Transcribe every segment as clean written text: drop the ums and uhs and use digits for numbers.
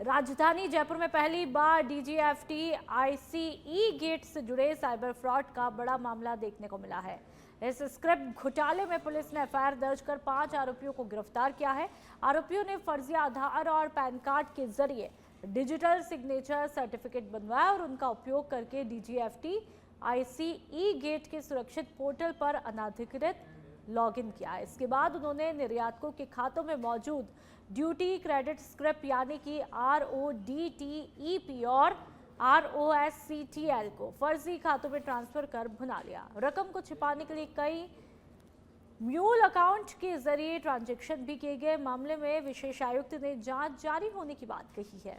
राजधानी जयपुर में पहली बार डीजीएफटी आईसीई गेट से जुड़े साइबर फ्रॉड का बड़ा मामला देखने को मिला है। इस स्क्रिप्ट घोटाले में पुलिस ने एफआईआर दर्ज कर 5 आरोपियों को गिरफ्तार किया है। आरोपियों ने फर्जी आधार और पैन कार्ड के जरिए डिजिटल सिग्नेचर सर्टिफिकेट बनवाया और उनका उपयोग करके डीजीएफटी आईसीई गेट के सुरक्षित पोर्टल पर अनाधिकृत लॉगिन किया। इसके बाद उन्होंने निर्यातकों के खातों में मौजूद ड्यूटी क्रेडिट स्क्रिप्ट यानी कि RODTEP और ROSCTL को फर्जी खातों में ट्रांसफर कर भुना लिया। रकम को छिपाने के लिए कई म्यूल अकाउंट के जरिए ट्रांजैक्शन भी किए गए। मामले में विशेष आयुक्त ने जांच जारी होने की बात कही है।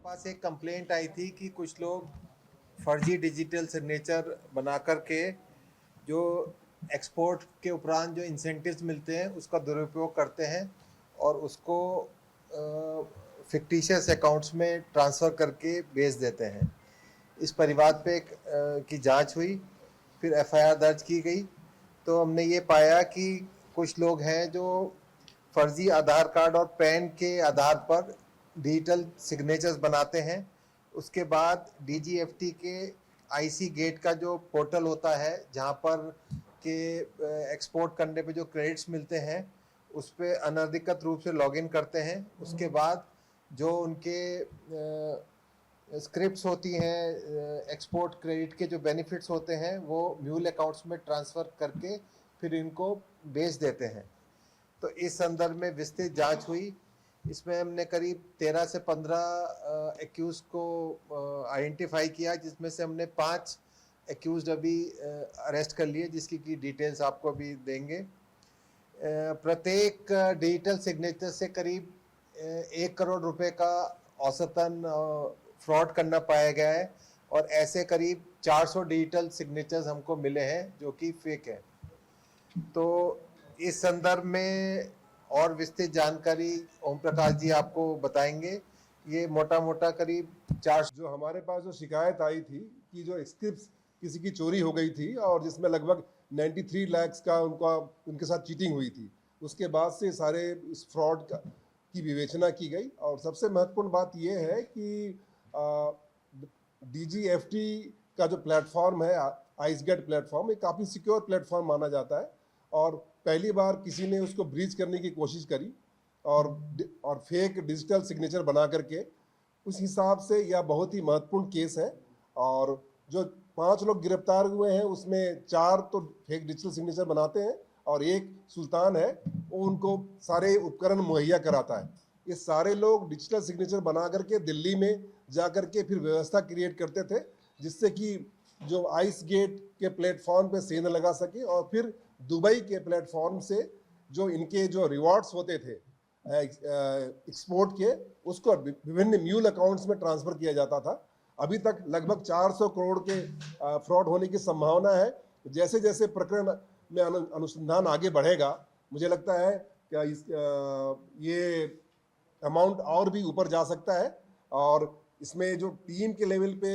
पास एक कंप्लेंट आई थी कि कुछ लोग फर्जी डिजिटल सिग्नेचर बना करके जो एक्सपोर्ट के उपरांत जो इंसेंटिव्स मिलते हैं उसका दुरुपयोग करते हैं और उसको फिक्टिशियस अकाउंट्स में ट्रांसफ़र करके बेच देते हैं। इस परिवाद पे की जांच हुई, फिर एफआईआर दर्ज की गई तो हमने ये पाया कि कुछ लोग हैं जो फर्जी आधार कार्ड और पैन के आधार पर डिजिटल सिग्नेचर्स बनाते हैं। उसके बाद डीजीएफटी के आईसी गेट का जो पोर्टल होता है जहाँ पर के एक्सपोर्ट करने पे जो क्रेडिट्स मिलते हैं उस पर अनधिकृत रूप से लॉगिन करते हैं। उसके बाद जो उनके स्क्रिप्ट्स होती हैं एक्सपोर्ट क्रेडिट के जो बेनिफिट्स होते हैं वो म्यूल अकाउंट्स में ट्रांसफ़र करके फिर इनको बेच देते हैं। तो इस संदर्भ में विस्तृत जांच हुई। इसमें हमने करीब 13 से 15 एक्यूज को आइडेंटिफाई किया, जिसमें से हमने 5 एक्यूज अभी अरेस्ट कर लिए, जिसकी की डिटेल्स आपको अभी देंगे। प्रत्येक डिजिटल सिग्नेचर से करीब 1 करोड़ रुपए का औसतन फ्रॉड करना पाया गया है और ऐसे करीब 400 डिजिटल सिग्नेचर्स हमको मिले हैं जो कि फेक है। तो इस संदर्भ में और विस्तृत जानकारी ओम प्रकाश जी आपको बताएंगे। ये मोटा मोटा करीब 400 जो हमारे पास जो शिकायत आई थी कि जो स्क्रिप्ट किसी की चोरी हो गई थी और जिसमें लगभग 93 लाख का उनके साथ चीटिंग हुई थी, उसके बाद से सारे इस फ्रॉड की विवेचना की गई। और सबसे महत्वपूर्ण बात यह है कि डीजीएफटी का जो प्लेटफॉर्म है आइसगेट प्लेटफॉर्म, ये काफ़ी सिक्योर प्लेटफॉर्म माना जाता है और पहली बार किसी ने उसको ब्रीच करने की कोशिश करी और फेक डिजिटल सिग्नेचर बना करके, उस हिसाब से यह बहुत ही महत्वपूर्ण केस है। और जो 5 लोग गिरफ्तार हुए हैं उसमें 4 तो फेक डिजिटल सिग्नेचर बनाते हैं और एक सुल्तान है, वो उनको सारे उपकरण मुहैया कराता है। ये सारे लोग डिजिटल सिग्नेचर बना करके दिल्ली में जा करके फिर व्यवस्था क्रिएट करते थे, जिससे कि जो आइस गेट के प्लेटफॉर्म पे सेंध लगा सके और फिर दुबई के प्लेटफॉर्म से जो इनके जो रिवॉर्ड्स होते थे एक्सपोर्ट के, उसको विभिन्न म्यूल अकाउंट्स में ट्रांसफ़र किया जाता था। अभी तक लगभग 400 करोड़ के फ्रॉड होने की संभावना है। जैसे जैसे प्रकरण में अनुसंधान आगे बढ़ेगा, मुझे लगता है कि ये अमाउंट और भी ऊपर जा सकता है। और इसमें जो टीम के लेवल पे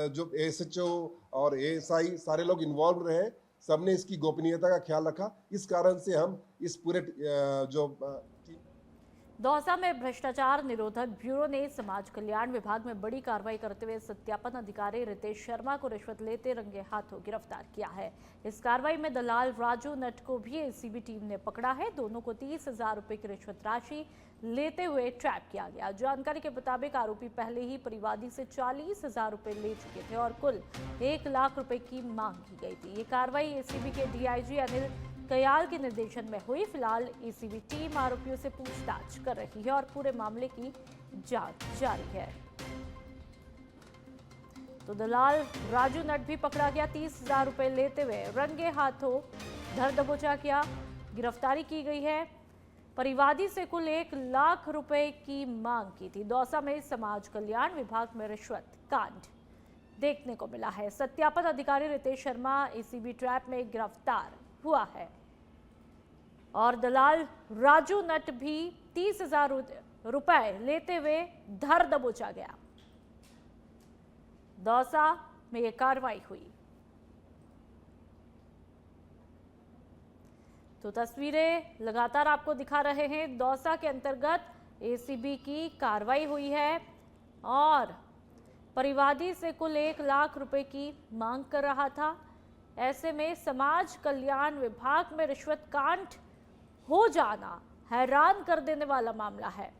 जो एसएचओ और एएसआई सारे लोग इन्वॉल्व रहे, सबने इसकी गोपनीयता का ख्याल रखा। इस कारण से हम इस पूरे दौसा में भ्रष्टाचार निरोधक ब्यूरो ने समाज कल्याण विभाग में बड़ी कार्रवाई करते हुए सत्यापन अधिकारी रितेश शर्मा को रिश्वत लेते रंगे हाथों गिरफ्तार किया है। इस कार्रवाई में दलाल राजू नट को भी एसीबी टीम ने पकड़ा है। दोनों को 30,000 रुपए की रिश्वत राशि लेते हुए ट्रैप किया गया। जानकारी के मुताबिक आरोपी पहले ही परिवादी से 40,000 रुपए ले चुके थे और कुल 1 लाख रुपए की मांग की गई थी। ये कार्रवाई एसीबी के डीआईजी अनिल कयाल के निर्देशन में हुई। फिलहाल एसीबी टीम आरोपियों से पूछताछ कर रही है और पूरे मामले की जांच जारी है। तो दलाल राजू नट भी पकड़ा गया। 30,000 रुपए लेते हुए रंगे हाथों धर दबोचा किया, गिरफ्तारी की गई है। परिवादी से कुल 1 लाख रुपए की मांग की थी। दौसा में समाज कल्याण विभाग में रिश्वत कांड देखने को मिला है। सत्यापन अधिकारी रितेश शर्मा एसीबी ट्रैप में गिरफ्तार हुआ है और दलाल राजू नट भी 30,000 रुपए लेते हुए धर दबोचा गया। दौसा में यह कार्रवाई हुई। तो तस्वीरें लगातार आपको दिखा रहे हैं। दौसा के अंतर्गत एसीबी की कार्रवाई हुई है और परिवादी से कुल 1 लाख रुपए की मांग कर रहा था। ऐसे में समाज कल्याण विभाग में रिश्वत कांड हो जाना हैरान कर देने वाला मामला है।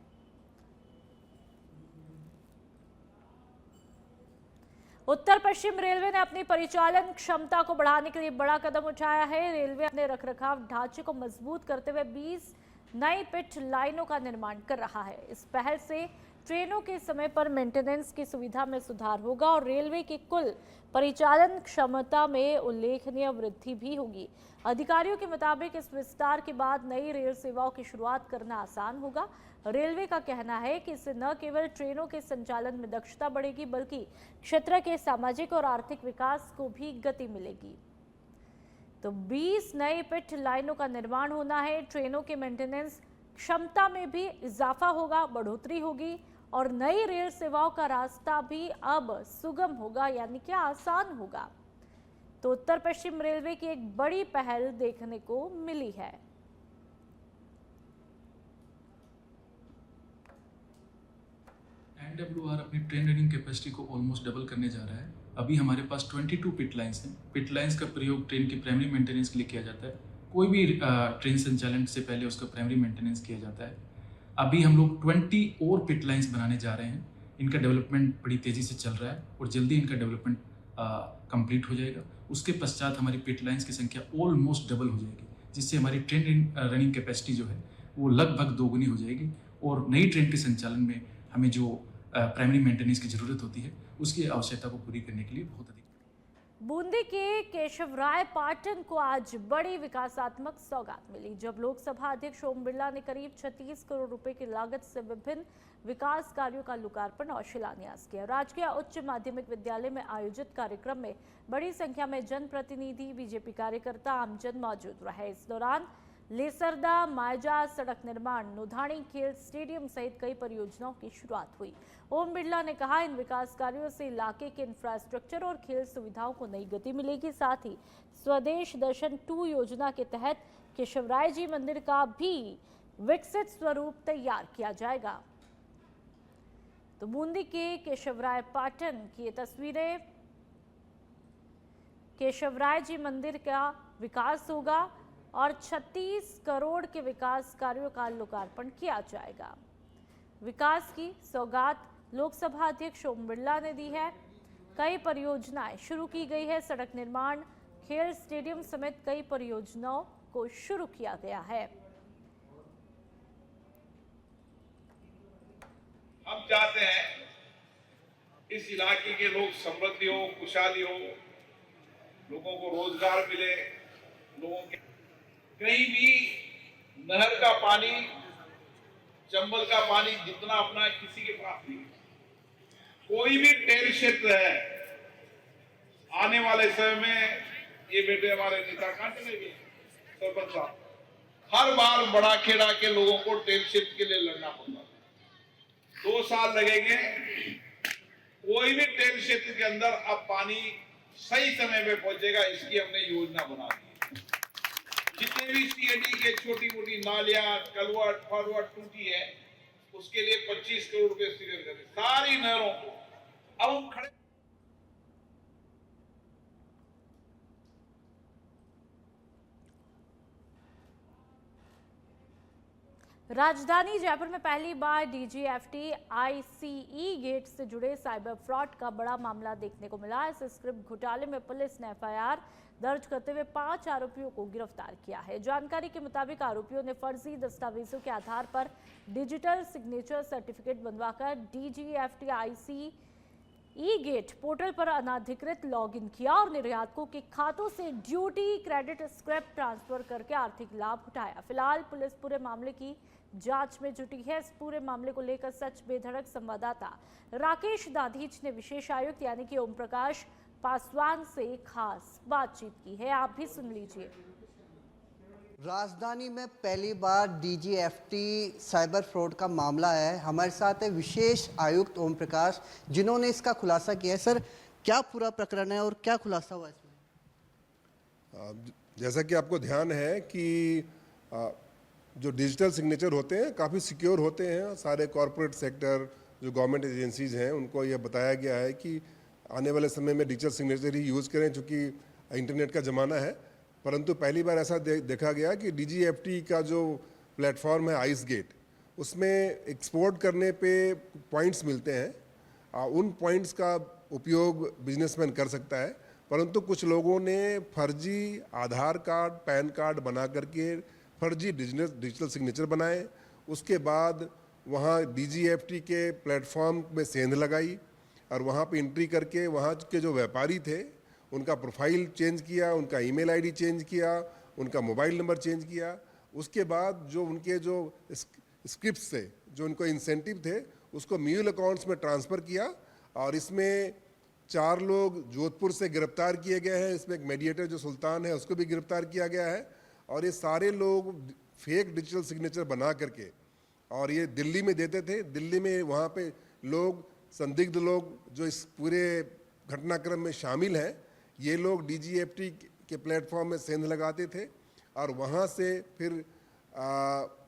उत्तर पश्चिम रेलवे ने अपनी परिचालन क्षमता को बढ़ाने के लिए बड़ा कदम उठाया है। रेलवे अपने रखरखाव ढांचे को मजबूत करते हुए 20 नई पिट लाइनों का निर्माण कर रहा है। इस पहल से ट्रेनों के समय पर मेंटेनेंस की सुविधा में सुधार होगा और रेलवे की कुल परिचालन क्षमता में उल्लेखनीय वृद्धि भी होगी। अधिकारियों के मुताबिक इस विस्तार के बाद नई रेल सेवाओं की शुरुआत करना आसान होगा। रेलवे का कहना है कि इससे न केवल ट्रेनों के संचालन में दक्षता बढ़ेगी बल्कि क्षेत्र के सामाजिक और आर्थिक विकास को भी गति मिलेगी। तो 20 नई पिट लाइनों का निर्माण होना है। ट्रेनों के मेंटेनेंस क्षमता में भी इजाफा होगा, बढ़ोतरी होगी और नई रेल सेवाओं का रास्ता भी अब सुगम होगा, यानी कि आसान होगा। तो उत्तर पश्चिम रेलवे की एक बड़ी पहल देखने को मिली है। एनडब्ल्यूआर अपनी ट्रेन रनिंग कैपेसिटी को ऑलमोस्ट डबल करने जा रहा है। अभी हमारे पास 22 पिट लाइंस हैं। पिट लाइंस का प्रयोग ट्रेन की प्राइमरी मेंटेनेंस के लिए किया जाता है। कोई भी ट्रेन संचालन से पहले उसका प्राइमरी मेंटेनेंस किया जाता है। अभी हम लोग 20 और पिट लाइंस बनाने जा रहे हैं। इनका डेवलपमेंट बड़ी तेज़ी से चल रहा है और जल्दी इनका डेवलपमेंट कंप्लीट हो जाएगा। उसके पश्चात हमारी पिट लाइंस की संख्या ऑलमोस्ट डबल हो जाएगी, जिससे हमारी ट्रेन रनिंग कैपेसिटी जो है वो लगभग दोगुनी हो जाएगी और नई ट्रेन के संचालन में हमें जो प्राइमरी मेंटेनेंस की ज़रूरत होती है उसकी आवश्यकता को पूरी करने के लिए बहुत अधिक। बूंदी के केशवराय पाटन को आज बड़ी विकासात्मक सौगात मिली, जब लोकसभा अध्यक्ष ओम बिरला ने करीब 36 करोड़ रुपए की लागत से विभिन्न विकास कार्यों का लोकार्पण और शिलान्यास किया। राजकीय उच्च माध्यमिक विद्यालय में आयोजित कार्यक्रम में बड़ी संख्या में जनप्रतिनिधि, बीजेपी कार्यकर्ता, आमजन मौजूद रहे। इस दौरान लेसरदा मायजा सड़क निर्माण, नोधाणी खेल स्टेडियम सहित कई परियोजनाओं की शुरुआत हुई। ओम बिरला ने कहा, इन विकास कार्यों से इलाके के इंफ्रास्ट्रक्चर और खेल सुविधाओं को नई गति मिलेगी। साथ ही स्वदेश दर्शन 2 योजना के तहत केशवराय जी मंदिर का भी विकसित स्वरूप तैयार किया जाएगा। तो बूंदी के केशवराय पाटन की ये तस्वीरें, केशवराय जी मंदिर का विकास होगा और 36 करोड़ के विकास कार्यों का लोकार्पण किया जाएगा। विकास की सौगात लोकसभा अध्यक्ष ओम बिरला ने दी है। कई परियोजनाएं शुरू की गई है। सड़क निर्माण, खेल स्टेडियम समेत कई परियोजनाओं को शुरू किया गया है। हम चाहते हैं इस इलाके के लोग समृद्धि हो, खुशहाली हो, लोगों को रोजगार मिले, लोगों के कहीं भी नहर का पानी, चंबल का पानी जितना अपना किसी के पास नहीं। कोई भी टेल क्षेत्र है, आने वाले समय में ये बेटे हमारे नेता कहां चले गए, सरपंच साहब, हर बार बड़ा खेड़ा के लोगों को टेल क्षेत्र के लिए लड़ना पड़ता है। 2 साल लगेंगे, कोई भी टेल क्षेत्र के अंदर अब पानी सही समय पे पहुंचेगा, इसकी हमने योजना बना दी। जितने भी सीएडी के छोटी मोटी नालियां, कलवट, फॉरवर्ड टूटी है, उसके लिए 25 करोड़ रुपए स्वीकृत करें। सारी नहरों को अब हम खड़े। राजधानी जयपुर में पहली बार डीजीएफटी आईसीई गेट से जुड़े साइबर फ्रॉड का बड़ा मामला देखने को मिला। इस स्क्रिप्ट घोटाले में पुलिस ने एफआईआर दर्ज करते हुए 5 आरोपियों को गिरफ्तार किया है। जानकारी के मुताबिक आरोपियों ने फर्जी दस्तावेजों के आधार पर डिजिटल सिग्नेचर सर्टिफिकेट बनवाकर डीजीएफटी आईसीई गेट पोर्टल पर अनाधिकृत लॉगिन किया और निर्यातकों के खातों से ड्यूटी क्रेडिट स्क्रैप ट्रांसफर करके आर्थिक लाभ उठाया। फिलहाल पुलिस पूरे मामले की जांच में जुटी है। इस पूरे मामले को लेकर सच बेधड़क संवाददाता राकेश दाधीच ने विशेष आयुक्त यानी कि ओम प्रकाश पासवान से खास बातचीत की है, आप भी सुन लीजिए। राजधानी में पहली बार डीजीएफटी साइबर फ्रॉड का मामला है। हमारे साथ है विशेष आयुक्त ओम प्रकाश, जिन्होंने इसका खुलासा किया है। सर, क्या पूरा प्रकरण है और क्या खुलासा हुआ इसमें? जैसा कि आपको ध्यान है कि जो डिजिटल सिग्नेचर होते हैं काफ़ी सिक्योर होते हैं। सारे कॉरपोरेट सेक्टर जो गवर्नमेंट एजेंसीज हैं उनको यह बताया गया है कि आने वाले समय में डिजिटल सिग्नेचर ही यूज़ करें, चूँकि इंटरनेट का ज़माना है। परंतु पहली बार ऐसा देखा गया कि DGFT का जो प्लेटफॉर्म है आइस गेट, उसमें एक्सपोर्ट करने पे पॉइंट्स मिलते हैं। उन पॉइंट्स का उपयोग बिजनेसमैन कर सकता है, परंतु कुछ लोगों ने फर्जी आधार कार्ड, पैन कार्ड बना करके फर्जी डिजिटल सिग्नेचर बनाए। उसके बाद वहाँ DGFT के प्लेटफॉर्म में सेंध लगाई और वहाँ पे एंट्री करके वहाँ के जो व्यापारी थे उनका प्रोफाइल चेंज किया, उनका ईमेल आईडी चेंज किया, उनका मोबाइल नंबर चेंज किया। उसके बाद जो उनके जो स्क्रिप्ट थे, जो उनको इंसेंटिव थे, उसको म्यूल अकाउंट्स में ट्रांसफ़र किया। और इसमें 4 लोग जोधपुर से गिरफ्तार किए गए हैं। इसमें एक मीडिएटर जो सुल्तान है उसको भी गिरफ्तार किया गया है। और ये सारे लोग फेक डिजिटल सिग्नेचर बना करके और ये दिल्ली में देते थे। दिल्ली में वहाँ पे लोग, संदिग्ध लोग जो इस पूरे घटनाक्रम में शामिल हैं, ये लोग DGFT के प्लेटफॉर्म में सेंध लगाते थे और वहाँ से फिर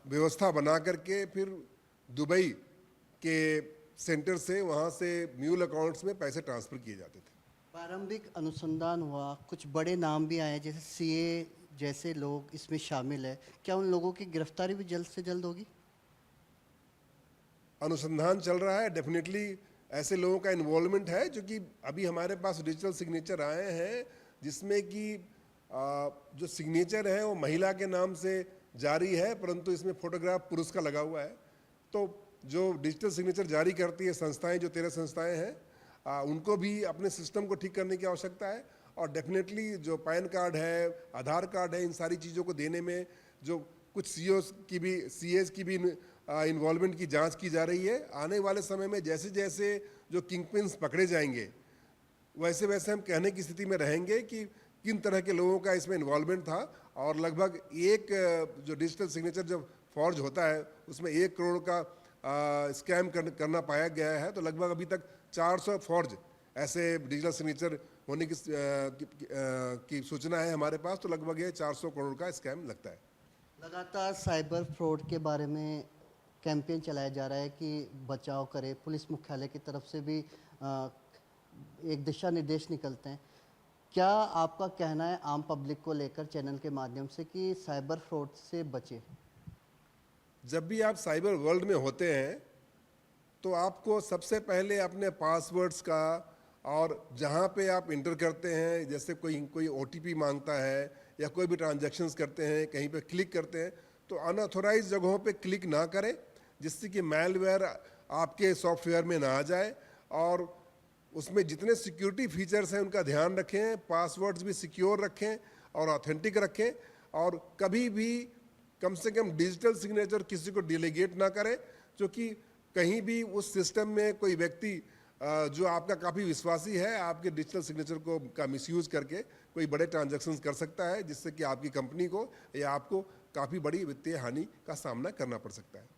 व्यवस्था बना करके फिर दुबई के सेंटर से वहाँ से म्यूल अकाउंट्स में पैसे ट्रांसफ़र किए जाते थे। प्रारंभिक अनुसंधान हुआ, कुछ बड़े नाम भी आए जैसे CA जैसे लोग इसमें शामिल है। क्या उन लोगों की गिरफ्तारी भी जल्द से जल्द होगी? अनुसंधान चल रहा है। डेफिनेटली ऐसे लोगों का इन्वॉल्वमेंट है, क्योंकि अभी हमारे पास डिजिटल सिग्नेचर आए हैं जिसमें कि जो सिग्नेचर है वो महिला के नाम से जारी है, परंतु इसमें फोटोग्राफ पुरुष का लगा हुआ है। तो जो डिजिटल सिग्नेचर जारी करती है संस्थाएं, जो 13 संस्थाएं हैं, उनको भी अपने सिस्टम को ठीक करने की आवश्यकता है। और डेफिनेटली जो पैन कार्ड है, आधार कार्ड है, इन सारी चीज़ों को देने में जो कुछ CAs की भी इन्वॉल्वमेंट की जांच की जा रही है। आने वाले समय में जैसे जैसे जो किंगपिन्स पकड़े जाएंगे, वैसे वैसे हम कहने की स्थिति में रहेंगे कि किन तरह के लोगों का इसमें इन्वॉल्वमेंट था। और लगभग एक जो डिजिटल सिग्नेचर जब फॉर्ज होता है उसमें 1 करोड़ का स्कैम करना पाया गया है। तो लगभग अभी तक 400 फॉर्ज ऐसे डिजिटल सिग्नेचर होने की सूचना है हमारे पास। तो लगभग ये 400 करोड़ का स्कैम लगता है। लगातार साइबर फ्रॉड के बारे में कैंपेन चलाया जा रहा है कि बचाव करे। पुलिस मुख्यालय की तरफ से भी एक दिशा निर्देश निकलते हैं। क्या आपका कहना है आम पब्लिक को लेकर चैनल के माध्यम से कि साइबर फ्रॉड से बचे? जब भी आप साइबर वर्ल्ड में होते हैं तो आपको सबसे पहले अपने पासवर्ड्स का, और जहाँ पे आप इंटर करते हैं, जैसे कोई OTP मांगता है या कोई भी ट्रांजैक्शंस करते हैं, कहीं पे क्लिक करते हैं, तो अनऑथोराइज जगहों पे क्लिक ना करें, जिससे कि मैलवेयर आपके सॉफ्टवेयर में ना आ जाए। और उसमें जितने सिक्योरिटी फीचर्स हैं उनका ध्यान रखें, पासवर्ड्स भी सिक्योर रखें और ऑथेंटिक रखें। और कभी भी कम से कम डिजिटल सिग्नेचर किसी को डिलीगेट ना करें, क्योंकि कहीं भी उस सिस्टम में कोई व्यक्ति जो आपका काफ़ी विश्वासी है, आपके डिजिटल सिग्नेचर का मिसयूज़ करके कोई बड़े ट्रांजैक्शंस कर सकता है, जिससे कि आपकी कंपनी को या आपको काफ़ी बड़ी वित्तीय हानि का सामना करना पड़ सकता है।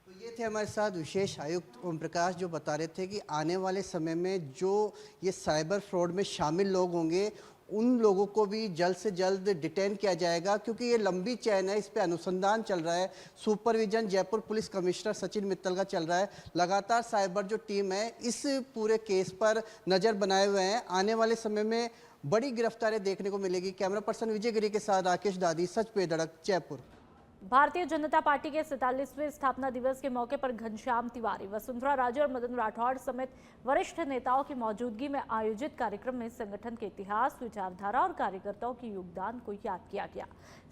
तो ये थे हमारे साथ विशेष आयुक्त ओम प्रकाश, जो बता रहे थे कि आने वाले समय में जो ये साइबर फ्रॉड में शामिल लोग होंगे उन लोगों को भी जल्द से जल्द डिटेन किया जाएगा, क्योंकि ये लंबी चैन है, इस पे अनुसंधान चल रहा है। Supervision Jaipur police commissioner Sachin Mittal का चल रहा है। लगातार साइबर जो टीम है इस पूरे केस पर नज़र बनाए हुए हैं। आने वाले समय में बड़ी गिरफ्तारियां देखने को मिलेगी। कैमरा पर्सन विजय गिरी के साथ राकेश दादी, सच पे धड़क, जयपुर। भारतीय जनता पार्टी के 47वें स्थापना दिवस के मौके पर घनश्याम तिवारी, वसुंधरा राजे और मदन राठौड़ समेत वरिष्ठ नेताओं की मौजूदगी में आयोजित कार्यक्रम में संगठन के इतिहास, विचारधारा और कार्यकर्ताओं के योगदान को याद किया गया।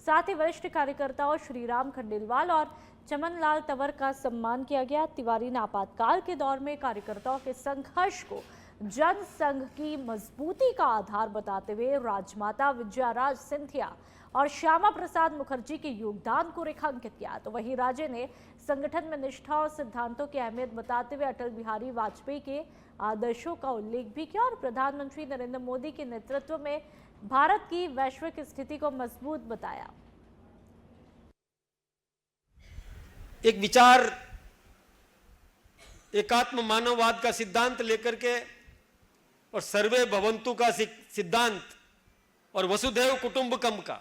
साथ ही वरिष्ठ कार्यकर्ताओं श्रीराम खंडेलवाल और चमन लाल तंवर का सम्मान किया गया। तिवारी ने आपातकाल के दौर में कार्यकर्ताओं के संघर्ष को जन संघ की मजबूती का आधार बताते हुए राजमाता विजयाराज सिंधिया और श्यामा प्रसाद मुखर्जी के योगदान को रेखांकित किया। तो वहीं राजे ने संगठन में निष्ठा और सिद्धांतों की अहमियत बताते हुए अटल बिहारी वाजपेयी के आदर्शों का उल्लेख भी किया और प्रधानमंत्री नरेंद्र मोदी के नेतृत्व में भारत की वैश्विक स्थिति को मजबूत बताया। एक विचार, एकात्म मानववाद का सिद्धांत लेकर के और सर्वे भवंतु का सिद्धांत और वसुधैव कुटुंबकम का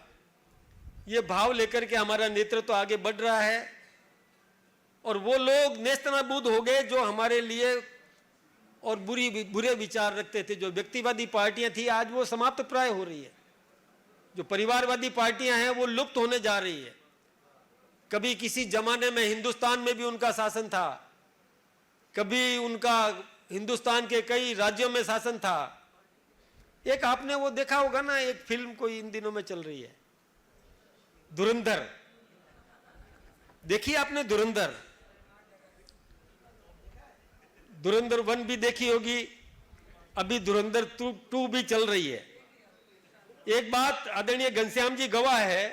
ये भाव लेकर के हमारा नेतृत्व आगे बढ़ रहा है और वो लोग नेस्तनाबूद हो गए जो हमारे लिए और बुरे विचार रखते थे। जो व्यक्तिवादी पार्टियां थी आज वो समाप्त प्राय हो रही है। जो परिवारवादी पार्टियां हैं वो लुप्त होने जा रही है। कभी किसी जमाने में हिंदुस्तान में भी उनका शासन था, कभी उनका हिंदुस्तान के कई राज्यों में शासन था। एक आपने वो देखा होगा ना, एक फिल्म कोई इन दिनों में चल रही है, धुरंधर। देखी आपने धुरंधर? धुरंधर 1 भी देखी होगी, अभी धुरंधर 2 भी चल रही है। एक बात आदरणीय घनश्याम जी गवाह है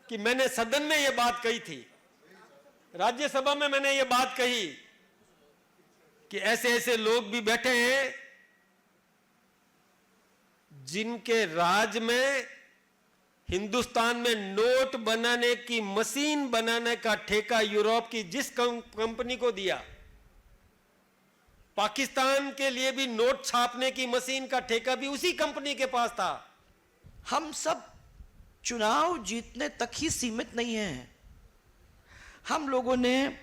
कि मैंने सदन में यह बात कही थी, राज्यसभा में मैंने ये बात कही कि ऐसे ऐसे लोग भी बैठे हैं जिनके राज में हिंदुस्तान में नोट बनाने की मशीन बनाने का ठेका यूरोप की जिस कंपनी को दिया, पाकिस्तान के लिए भी नोट छापने की मशीन का ठेका भी उसी कंपनी के पास था। हम सब चुनाव जीतने तक ही सीमित नहीं हैं। हम लोगों ने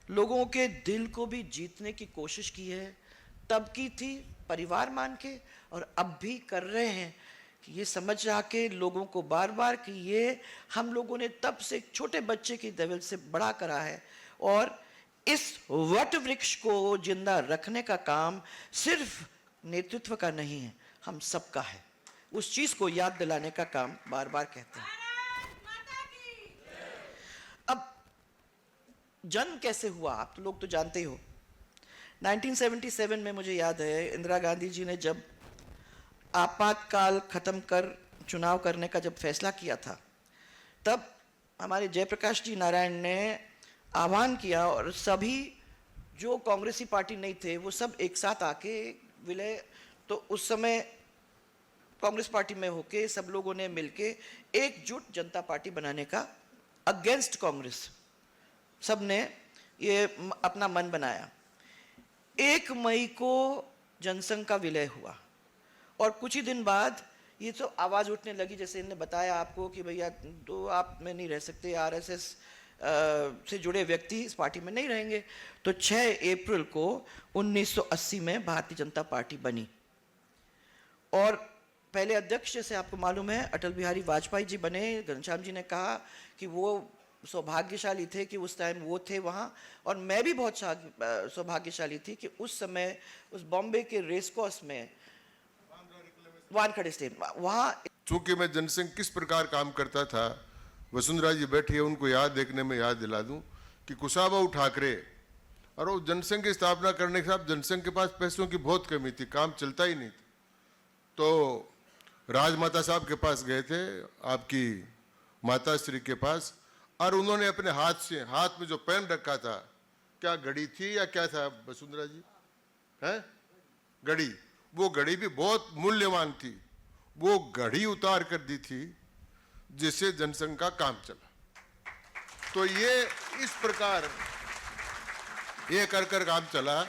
लोगों के दिल को भी जीतने की कोशिश की है, तब की थी परिवार मान के, और अब भी कर रहे हैं कि ये समझ आके लोगों को बार बार कि ये हम लोगों ने तब से छोटे बच्चे की लेवल से बड़ा करा है, और इस वट वृक्ष को जिंदा रखने का काम सिर्फ नेतृत्व का नहीं है, हम सबका है। उस चीज को याद दिलाने का काम बार बार कहते हैं। अब जन्म कैसे हुआ आप तो लोग तो जानते ही हो। 1977 में मुझे याद है इंदिरा गांधी जी ने जब आपातकाल खत्म कर चुनाव करने का जब फैसला किया था, तब हमारे जयप्रकाश जी नारायण ने आह्वान किया और सभी जो कांग्रेसी पार्टी नहीं थे वो सब एक साथ आके विलय, तो उस समय कांग्रेस पार्टी में होके सब लोगों ने मिलके एकजुट जनता पार्टी बनाने का अगेंस्ट कांग्रेस सब ने ये अपना मन बनाया। 1 मई को जनसंघ का विलय हुआ और कुछ ही दिन बाद ये तो आवाज़ उठने लगी, जैसे इन्होंने बताया आपको कि भैया तो आप में नहीं रह सकते, आरएसएस से जुड़े व्यक्ति इस पार्टी में नहीं रहेंगे। तो 6 अप्रैल को 1980 में भारतीय जनता पार्टी बनी और पहले अध्यक्ष जैसे आपको मालूम है अटल बिहारी वाजपेयी जी बने। घनश्याम जी ने कहा कि वो सौभाग्यशाली थे कि उस टाइम वो थे वहाँ, और मैं भी बहुत सौभाग्यशाली थी कि उस समय उस बॉम्बे के रेस कोर्स में वानखेड़े स्टेट वहाँ। चूंकि मैं जनसंघ किस प्रकार काम करता था, वसुंधरा जी बैठी है उनको याद देखने में याद दिला दूं कि कुशाभाऊ ठाकरे और वो जनसंघ की स्थापना करने के साथ जनसंघ के पास पैसों की बहुत कमी थी, काम चलता ही नहीं था। तो राजमाता साहब के पास गए थे, आपकी माता श्री के पास, और उन्होंने अपने हाथ में जो पेन रखा था, क्या घड़ी थी या क्या था वसुंधरा जी, है घड़ी, वो घड़ी भी बहुत मूल्यवान थी, वो घड़ी उतार कर दी थी जिससे जनसंघ का काम चला। तो ये इस प्रकार ये कर काम चला।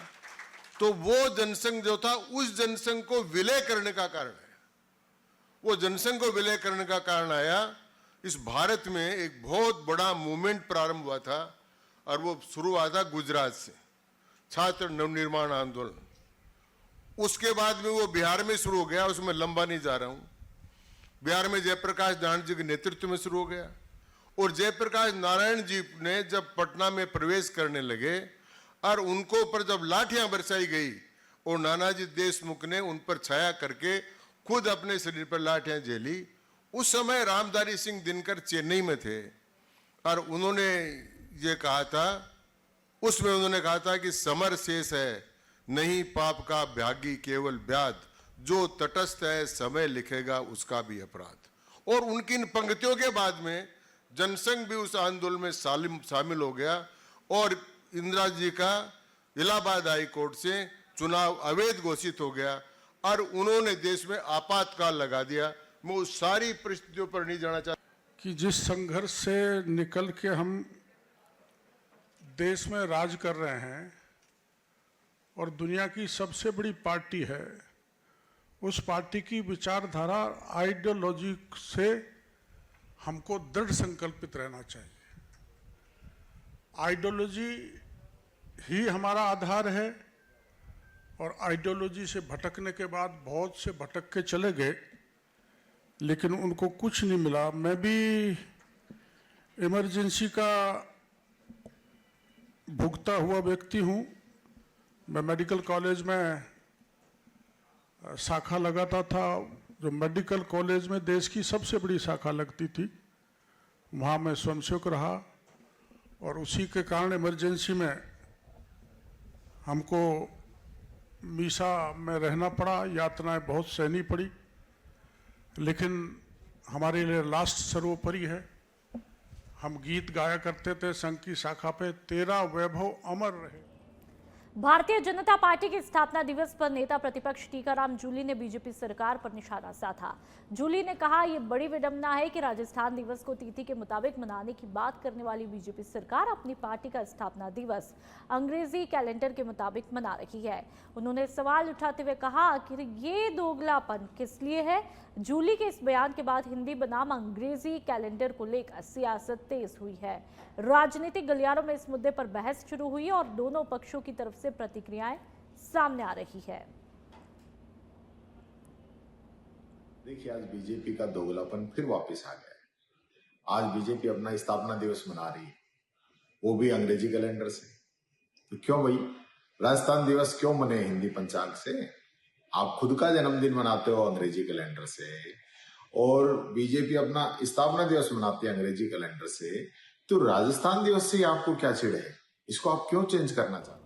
तो वो जनसंघ जो था उस जनसंघ को विलय करने का कारण है, वो जनसंघ को विलय करने का कारण आया। इस भारत में एक बहुत बड़ा मूवमेंट प्रारंभ हुआ था और वो शुरू हुआ था गुजरात से, छात्र नवनिर्माण आंदोलन। उसके बाद में वो बिहार में शुरू हो गया, उसमें लंबा नहीं जा रहा हूं। बिहार में जयप्रकाश नारायण जी के नेतृत्व में शुरू हो गया, और जयप्रकाश नारायण जी ने जब पटना में प्रवेश करने लगे और उनको ऊपर जब लाठियां बरसाई गई और नानाजी देशमुख ने उन पर छाया करके खुद अपने शरीर पर लाठियां झेली। उस समय रामधारी सिंह दिनकर चेन्नई में थे और उन्होंने ये कहा था, उसमें उन्होंने कहा था कि समर शेष है नहीं पाप का भागी केवल व्याध, जो तटस्थ है समय लिखेगा उसका भी अपराध। और उनकी इन पंक्तियों के बाद में जनसंघ भी उस आंदोलन में शामिल हो गया और इंदिरा जी का इलाहाबाद हाई कोर्ट से चुनाव अवैध घोषित हो गया और उन्होंने देश में आपातकाल लगा दिया। मैं उस सारी परिस्थितियों पर नहीं जाना चाहता कि जिस संघर्ष से निकल के हम देश में राज कर रहे हैं और दुनिया की सबसे बड़ी पार्टी है, उस पार्टी की विचारधारा आइडियोलॉजी से हमको दृढ़ संकल्पित रहना चाहिए। आइडियोलॉजी ही हमारा आधार है और आइडियोलॉजी से भटकने के बाद बहुत से भटक के चले गए, लेकिन उनको कुछ नहीं मिला। मैं भी इमरजेंसी का भुगता हुआ व्यक्ति हूँ। मैं मेडिकल कॉलेज में शाखा लगाता था, जो मेडिकल कॉलेज में देश की सबसे बड़ी शाखा लगती थी। वहाँ मैं स्वयंसेवक रहा और उसी के कारण इमरजेंसी में हमको मीसा में रहना पड़ा, यातनाएं बहुत सहनी पड़ी, लेकिन हमारे लिए लास्ट सर्वोपरि है। हम गीत गाया करते थे संघ की शाखा पे, तेरा वैभव अमर रहे। भारतीय जनता पार्टी के स्थापना दिवस पर नेता प्रतिपक्ष टीकाराम जूली ने बीजेपी सरकार पर निशाना साधा। जूली ने कहा, यह बड़ी विडंबना है कि राजस्थान दिवस को तिथि के मुताबिक मनाने की बात करने वाली बीजेपी सरकार अपनी पार्टी का स्थापना दिवस अंग्रेजी कैलेंडर के मुताबिक मना रही है। उन्होंने सवाल उठाते हुए कहा, आखिर ये दोगलापन किस लिए है? जूली के इस बयान के बाद हिंदी बनाम अंग्रेजी कैलेंडर को लेकर सियासत तेज हुई है। राजनीतिक गलियारों में इस मुद्दे पर बहस शुरू हुई और दोनों पक्षों की तरफ से प्रतिक्रियाएं सामने आ रही है। देखिए, आज बीजेपी का दोगलापन फिर वापस आ गया है। आज बीजेपी अपना स्थापना दिवस मना रही है, वो भी अंग्रेजी कैलेंडर से। तो क्यों भाई, राजस्थान दिवस क्यों मने हिंदी पंचांग से? आप खुद का जन्मदिन मनाते हो अंग्रेजी कैलेंडर से और बीजेपी अपना स्थापना दिवस मनाती है अंग्रेजी कैलेंडर से। तो राजस्थान दिवस से आपको क्या चिढ़ है? इसको आप क्यों चेंज करना चाहते हैं?